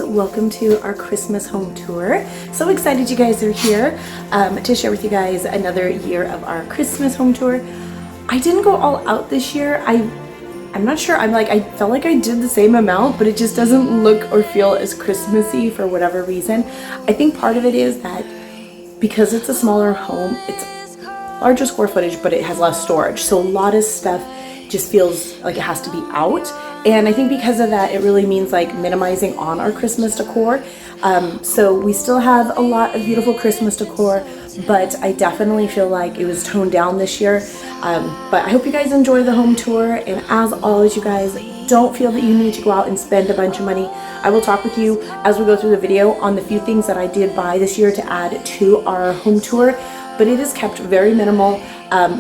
Welcome to our Christmas home tour. So excited you guys are here to share with you guys another year of our Christmas home tour. I didn't go all out this year. I'm not sure. I felt like I did the same amount, but it just doesn't look or feel as Christmassy for whatever reason. I think part of it is that because it's a smaller home, it's larger square footage, but it has less storage. So a lot of stuff just feels like it has to be out. And I think because of that, it really means like minimizing on our Christmas decor. So we still have a lot of beautiful Christmas decor, but I definitely feel like it was toned down this year. But I hope you guys enjoy the home tour. And as always, you guys, don't feel that you need to go out and spend a bunch of money. I will talk with you as we go through the video on the few things that I did buy this year to add to our home tour, but it is kept very minimal.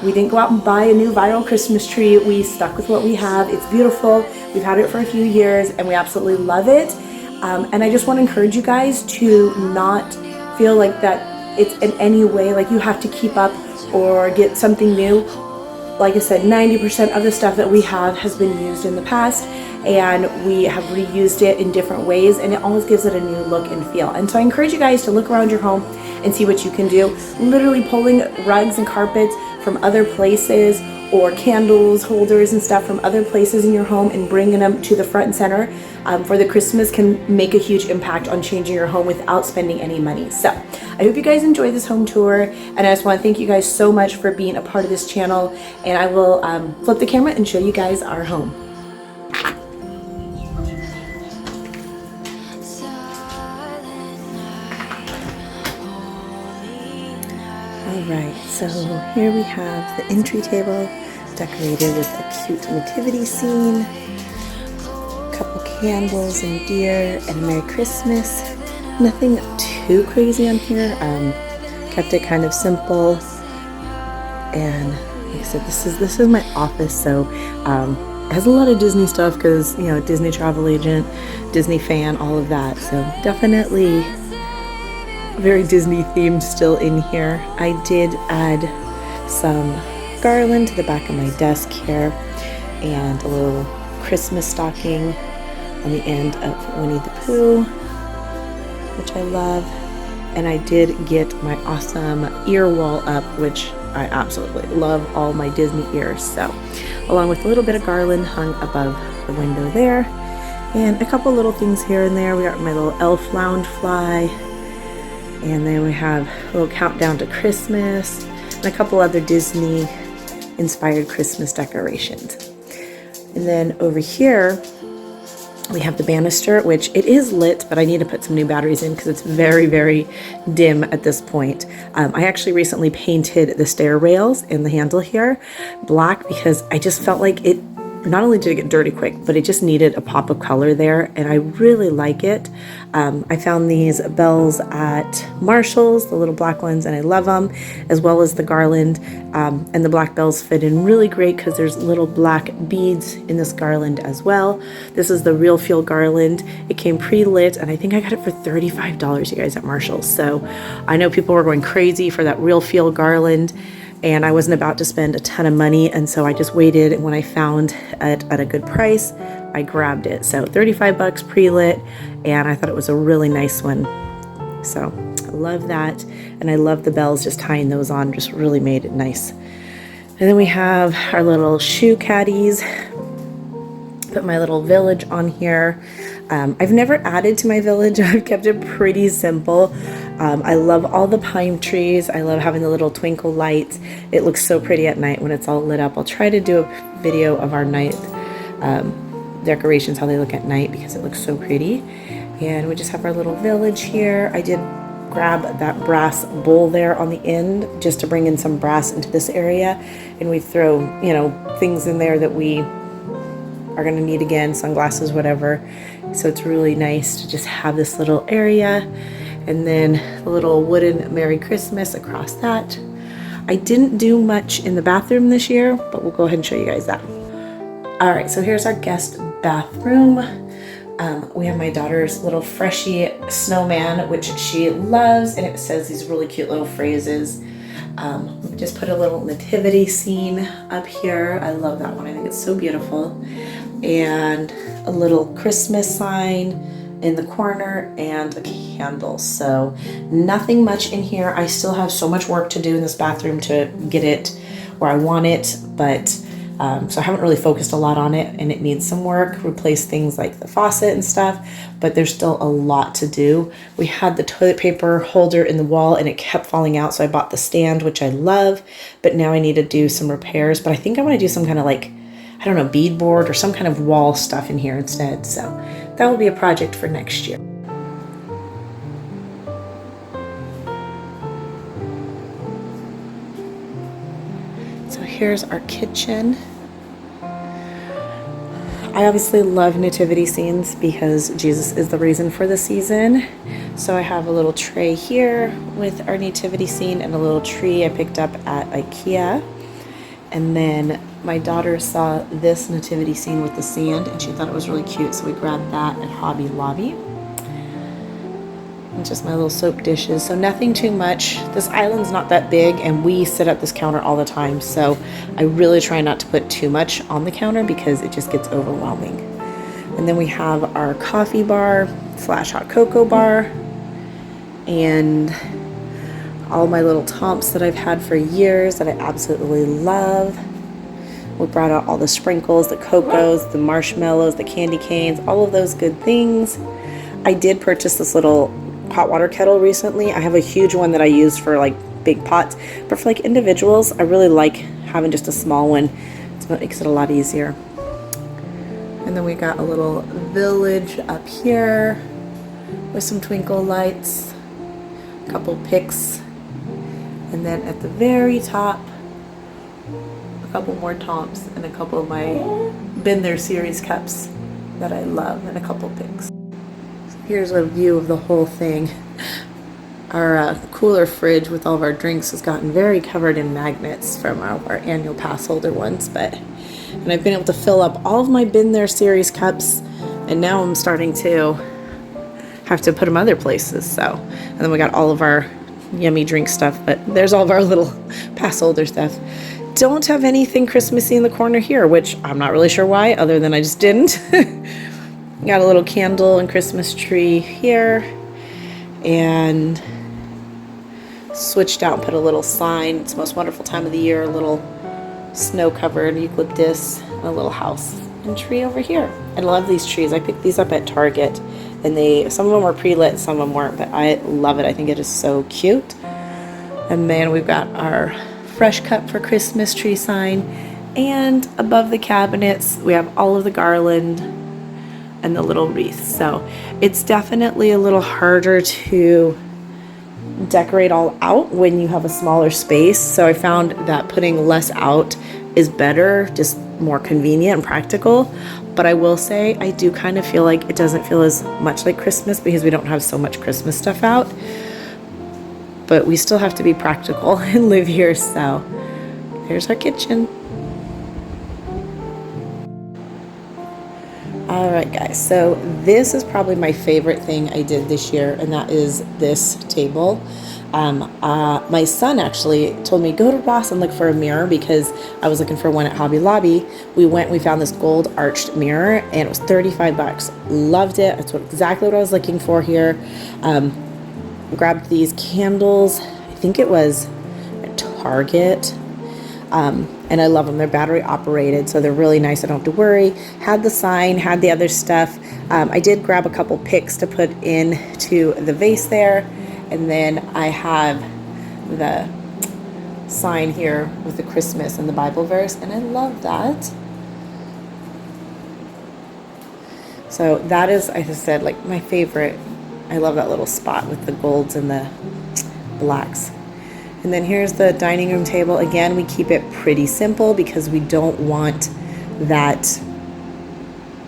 We didn't go out and buy a new viral Christmas tree. We stuck with what we have. It's beautiful. We've had it for a few years and we absolutely love it. And I just want to encourage you guys to not feel like that it's in any way like you have to keep up or get something new. Like I said, 90% of the stuff that we have has been used in the past, and we have reused it in different ways, and it always gives it a new look and feel. And so I encourage you guys to look around your home and see what you can do. Literally pulling rugs and carpets from other places, or candles, holders and stuff from other places in your home and bringing them to the front and center for the Christmas can make a huge impact on changing your home without spending any money. So I hope you guys enjoy this home tour, and I just want to thank you guys so much for being a part of this channel, and I will flip the camera and show you guys our home. Alright, so here we have the entry table decorated with a cute nativity scene, a couple candles and deer, and a Merry Christmas. Nothing too crazy on here. Kept it kind of simple. And like I said, this is my office, so it has a lot of Disney stuff because, you know, Disney travel agent, Disney fan, all of that. So definitely very Disney themed still in here. I did add some garland to the back of my desk here and a little Christmas stocking on the end of Winnie the Pooh, which I love. And I did get my awesome ear wall up, which I absolutely love all my Disney ears. So along with a little bit of garland hung above the window there, and a couple little things here and there. We got my little elf loungefly. And then we have a little countdown to Christmas and a couple other Disney inspired Christmas decorations. And then over here we have the banister, which it is lit, but I need to put some new batteries in because it's very, very dim at this point. I actually recently painted the stair rails and the handle here black because I just felt like it, not only did it get dirty quick, but it just needed a pop of color there, and I really like it. I found these bells at Marshall's, the little black ones, and I love them, as well as the garland. And the black bells fit in really great because there's little black beads in this garland as well. This is the Real Feel garland. It came pre-lit, and I think I got it for $35, you guys, at Marshall's. So I know people were going crazy for that Real Feel garland, and I wasn't about to spend a ton of money, and so I just waited, and when I found it at a good price, I grabbed it. So 35 bucks pre-lit, and I thought it was a really nice one. So I love that, and I love the bells, just tying those on just really made it nice. And then we have our little shoe caddies. Put my little village on here. I've never added to my village. I've kept it pretty simple. I love all the pine trees. I love having the little twinkle lights. It looks so pretty at night when it's all lit up. I'll try to do a video of our night decorations, how they look at night, because it looks so pretty. And we just have our little village here. I did grab that brass bowl there on the end just to bring in some brass into this area, and we throw, you know, things in there that we are going to need again, sunglasses, whatever. So it's really nice to just have this little area, and then a little wooden Merry Christmas across that. I didn't do much in the bathroom this year, but we'll go ahead and show you guys that. All right, so here's our guest bathroom. We have my daughter's little Freshie snowman, which she loves, and it says these really cute little phrases. We just put a little nativity scene up here. I love that one. I think it's so beautiful. And a little Christmas sign in the corner and a candle. So nothing much in here. I still have so much work to do in this bathroom to get it where I want it, but so I haven't really focused a lot on it, and it needs some work, replace things like the faucet and stuff, but there's still a lot to do. We had the toilet paper holder in the wall and it kept falling out, so I bought the stand, which I love, but now I need to do some repairs. But I think I want to do some kind of like, I don't know, beadboard or some kind of wall stuff in here instead. So that will be a project for next year. So here's our kitchen. I obviously love nativity scenes because Jesus is the reason for the season. So I have a little tray here with our nativity scene and a little tree I picked up at IKEA. And then my daughter saw this nativity scene with the sand and she thought it was really cute, so we grabbed that at Hobby Lobby. And just my little soap dishes, so nothing too much. This island's not that big and we sit at this counter all the time, so I really try not to put too much on the counter because it just gets overwhelming. And then we have our coffee bar / hot cocoa bar and all my little Tomps that I've had for years that I absolutely love. We brought out all the sprinkles, the cocos, the marshmallows, the candy canes, all of those good things. I did purchase this little hot water kettle recently. I have a huge one that I use for like big pots, but for like individuals, I really like having just a small one. It makes it a lot easier. And then we got a little village up here with some twinkle lights, a couple picks, and then at the very top, a couple more Tomps and a couple of my Been There series cups that I love, and a couple picks. Here's a view of the whole thing. Our cooler fridge with all of our drinks has gotten very covered in magnets from our annual pass holder ones, and I've been able to fill up all of my Been There series cups, and now I'm starting to have to put them other places. So, and then we got all of our yummy drink stuff, but there's all of our little pass holder stuff. Don't have anything Christmassy in the corner here, which I'm not really sure why, other than I just didn't. Got a little candle and Christmas tree here, and switched out and put a little sign. It's the most wonderful time of the year, a little snow-covered eucalyptus, and a little house and tree over here. I love these trees. I picked these up at Target, and some of them were pre-lit, some of them weren't, but I love it. I think it is so cute. And then we've got our fresh cut for Christmas tree sign, and above the cabinets we have all of the garland and the little wreaths. So it's definitely a little harder to decorate all out when you have a smaller space. So I found that putting less out is better, just more convenient and practical. But I will say I do kind of feel like it doesn't feel as much like Christmas because we don't have so much Christmas stuff out. But we still have to be practical and live here. So here's our kitchen. All right, guys, so this is probably my favorite thing I did this year, and that is this table. My son actually told me, go to Ross and look for a mirror, because I was looking for one at Hobby Lobby. We found this gold arched mirror, and it was 35 bucks. Loved it. That's exactly what I was looking for here. Grabbed these candles. I think it was at Target. And I love them. They're battery operated, so they're really nice. I don't have to worry. Had the sign, had the other stuff. I did grab a couple picks to put into the vase there. And then I have the sign here with the Christmas and the Bible verse, and I love that. So that is, as I said, like my favorite. I love that little spot with the golds and the blacks. And then here's the dining room table. Again, we keep it pretty simple because we don't want that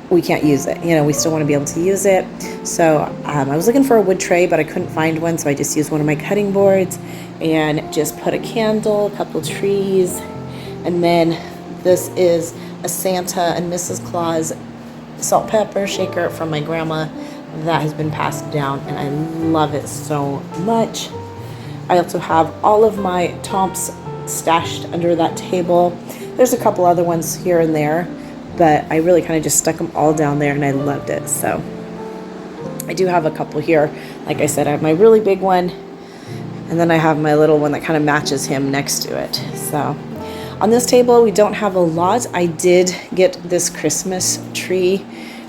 we can't use it. You know, we still want to be able to use it. So I was looking for a wood tray, but I couldn't find one. So I just used one of my cutting boards and just put a candle, a couple trees. And then this is a Santa and Mrs. Claus salt pepper shaker from my grandma that has been passed down, and I love it so much. I also have all of my Tomps stashed under that table. There's a couple other ones here and there, but I really kind of just stuck them all down there, and I loved it. So I do have a couple here. Like I said, I have my really big one, and then I have my little one that kind of matches him next to it. So on this table, we don't have a lot. I did get this Christmas tree.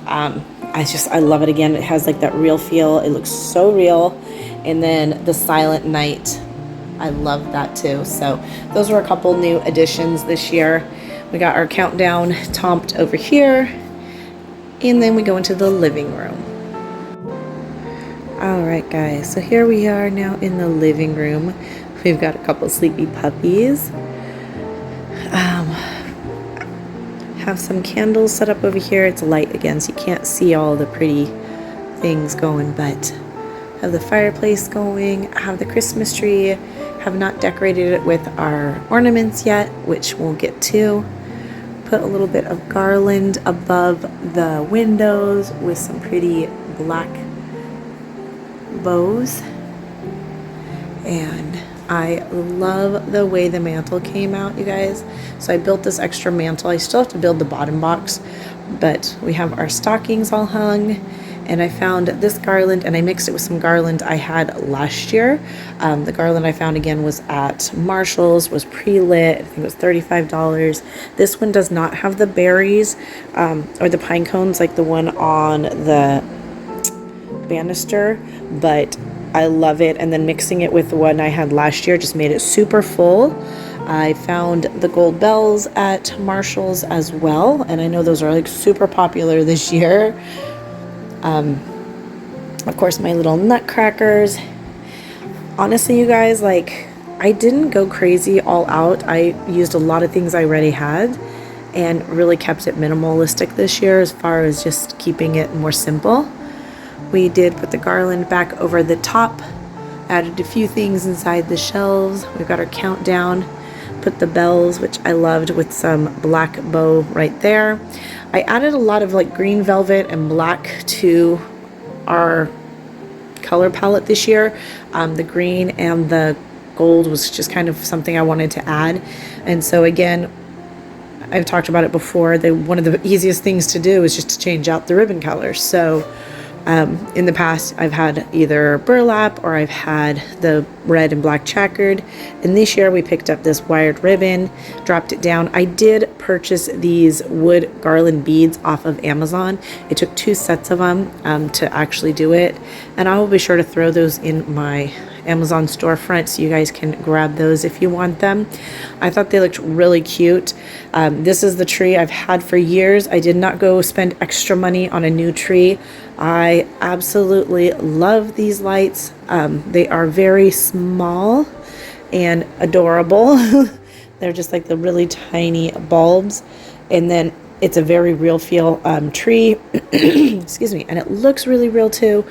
I love it. Again, it has like that real feel. It looks so real. And then the Silent Night, I love that too. So those were a couple new additions this year. We got our countdown tomped over here, and then we go into the living room. All right, guys, so here we are now in the living room. We've got a couple sleepy puppies. Have some candles set up over here. It's light again, so you can't see all the pretty things going, but have the fireplace going. I have the Christmas tree. Have not decorated it with our ornaments yet, which we'll get to. Put a little bit of garland above the windows with some pretty black bows. And I love the way the mantle came out, you guys. So I built this extra mantle. I still have to build the bottom box, but we have our stockings all hung. And I found this garland, and I mixed it with some garland I had last year. The garland I found again was at Marshall's, was pre-lit. I think it was $35. This one does not have the berries or the pine cones like the one on the banister, but I love it. And then mixing it with the one I had last year just made it super full. I found the gold bells at Marshall's as well, and I know those are like super popular this year. Of course, my little nutcrackers. Honestly, you guys, like, I didn't go crazy all out. I used a lot of things I already had and really kept it minimalistic this year as far as just keeping it more simple. We did put the garland back over the top, added a few things inside the shelves. We've got our countdown, put the bells, which I loved, with some black bow right there. I added a lot of like green velvet and black to our color palette this year. The green and the gold was just kind of something I wanted to add. And so again, I've talked about it before, one of the easiest things to do is just to change out the ribbon colors. So in the past, I've had either burlap or I've had the red and black checkered. And this year we picked up this wired ribbon, dropped it down. I did purchase these wood garland beads off of Amazon. It took 2 sets of them to actually do it. And I will be sure to throw those in my Amazon storefront so you guys can grab those if you want them. I thought they looked really cute. This is the tree I've had for years. I did not go spend extra money on a new tree. I absolutely love these lights. They are very small and adorable. They're just like the really tiny bulbs, and then it's a very real feel tree. Excuse me. And it looks really real too,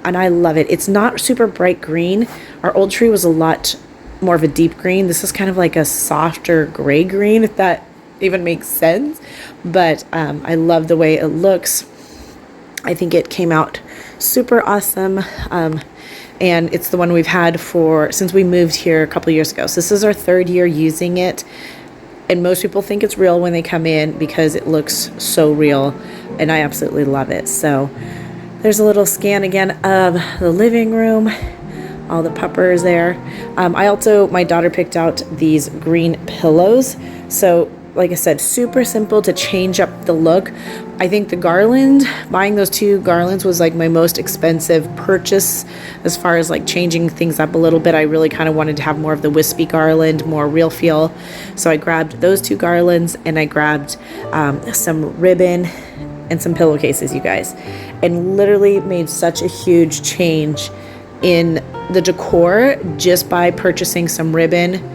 and I love it. It's not super bright green. Our old tree was a lot more of a deep green. This is kind of like a softer gray green, if that even makes sense. But I love the way it looks. I think it came out super awesome. And it's the one we've had since we moved here a couple years ago. So this is our 3rd year using it. And most people think it's real when they come in because it looks so real. And I absolutely love it. So there's a little scan again of the living room. All the puppers there. My daughter picked out these green pillows. So like I said, super simple to change up the look. I think the garland, buying those 2 garlands was like my most expensive purchase as far as like changing things up a little bit. I really kind of wanted to have more of the wispy garland, more real feel. So I grabbed those 2 garlands, and I grabbed some ribbon and some pillowcases, you guys, and literally made such a huge change in the decor just by purchasing some ribbon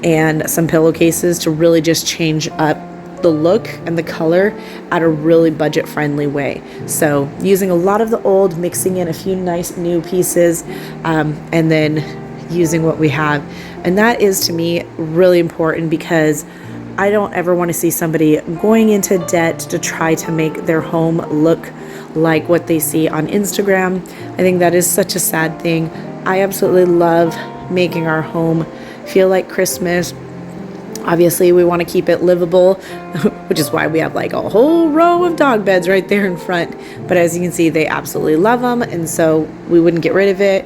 and some pillowcases to really just change up the look and the color at a really budget friendly way. So using a lot of the old, mixing in a few nice new pieces, and then using what we have. And that is, to me, really important, because I don't ever want to see somebody going into debt to try to make their home look like what they see on Instagram. I think that is such a sad thing. I absolutely love making our home feel like Christmas. Obviously, we want to keep it livable, which is why we have like a whole row of dog beds right there in front. But as you can see, they absolutely love them, and so we wouldn't get rid of it.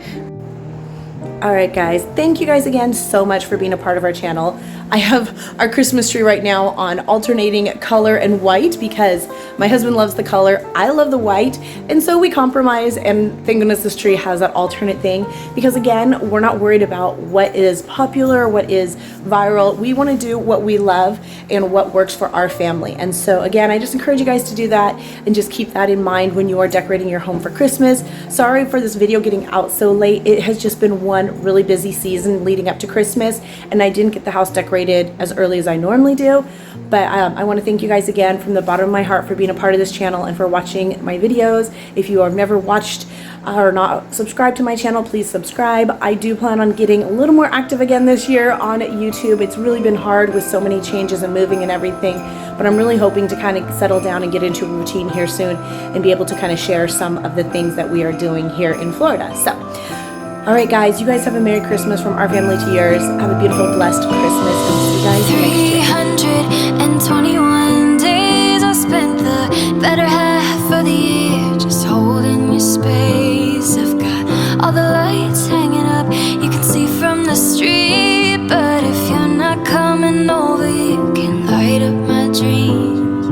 All right, guys, thank you guys again so much for being a part of our channel. I have our Christmas tree right now on alternating color and white because my husband loves the color, I love the white, and so we compromise, and thank goodness this tree has that alternate thing because again, we're not worried about what is popular, what is viral. We want to do what we love and what works for our family. And so again, I just encourage you guys to do that and just keep that in mind when you are decorating your home for Christmas. Sorry for this video getting out so late. It has just been one really busy season leading up to Christmas, and I didn't get the house decorated as early as I normally do. But I want to thank you guys again from the bottom of my heart for being a part of this channel and for watching my videos. If you have never watched or not subscribed to my channel, please subscribe. I do plan on getting a little more active again this year on YouTube. It's really been hard with so many changes and moving and everything, but I'm really hoping to kind of settle down and get into a routine here soon and be able to kind of share some of the things that we are doing here in Florida. So all right, guys, you guys have a Merry Christmas from our family to yours. Have a beautiful, blessed Christmas, and see you guys next year. 321 days I spent the better half of the year just holding your space. I've got all the lights hanging up you can see from the street, but if you're not coming over, you can light up my dreams.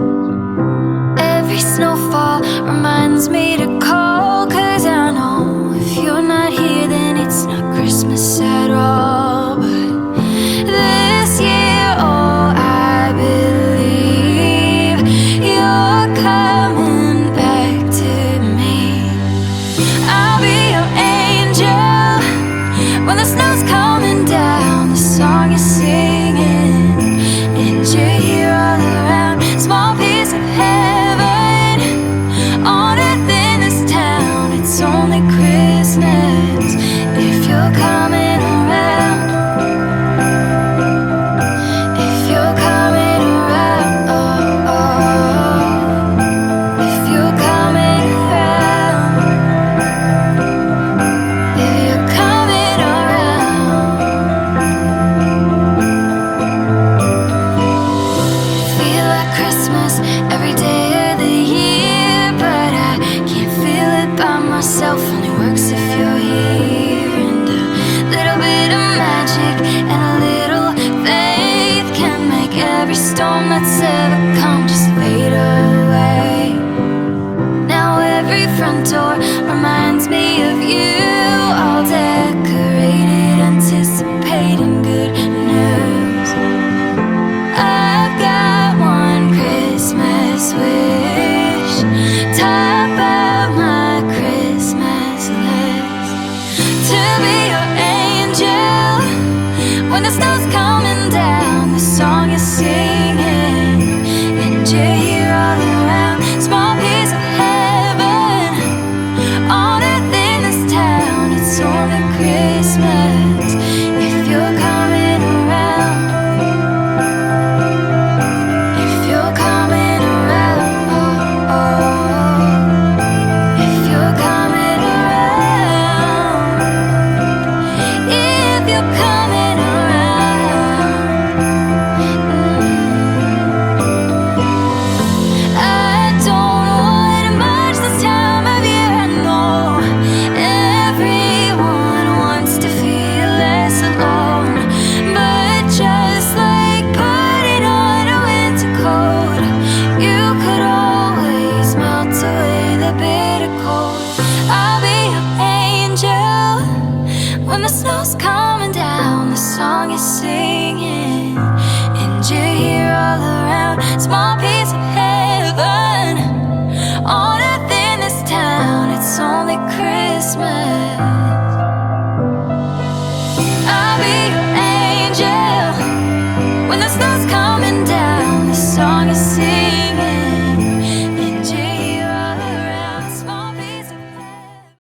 Every snowfall reminds me to call, 'cause I know if you're not here, then it's not Christmas at all. But this year, oh, I believe you're coming back to me. I'll be your angel when the snow's coming down, the song you're singing, and you're here all around. Small piece of heaven on earth in this town. It's only Christmas if you're coming around. If you're coming around, oh, oh. If you're coming around, if you're coming around. Feel like Christmas every day of the year, but I can't feel it by myself. Only works if you're here. And a little bit of magic and a little faith can make every storm that's ever come just fade away. Now every front door reminds me of you, all decorated, anticipating good news. I've got one Christmas wish, top of my Christmas list, to be your angel when the snow's coming down, the song you're singing, and you're here all around. Small piece of heaven on earth in this town. It's only Christmas if you're coming around. If you're coming around, oh, oh. If you're coming around, if you're coming around. I don't want much this time of year. I know everyone wants to feel less alone, but just like putting on a winter coat, you could always melt away the bitter cold. I'll be your angel when the snow's coming down, the song you're singing, and you're here all around. Small piece of heaven on earth in this town. It's only Christmas. I'll be your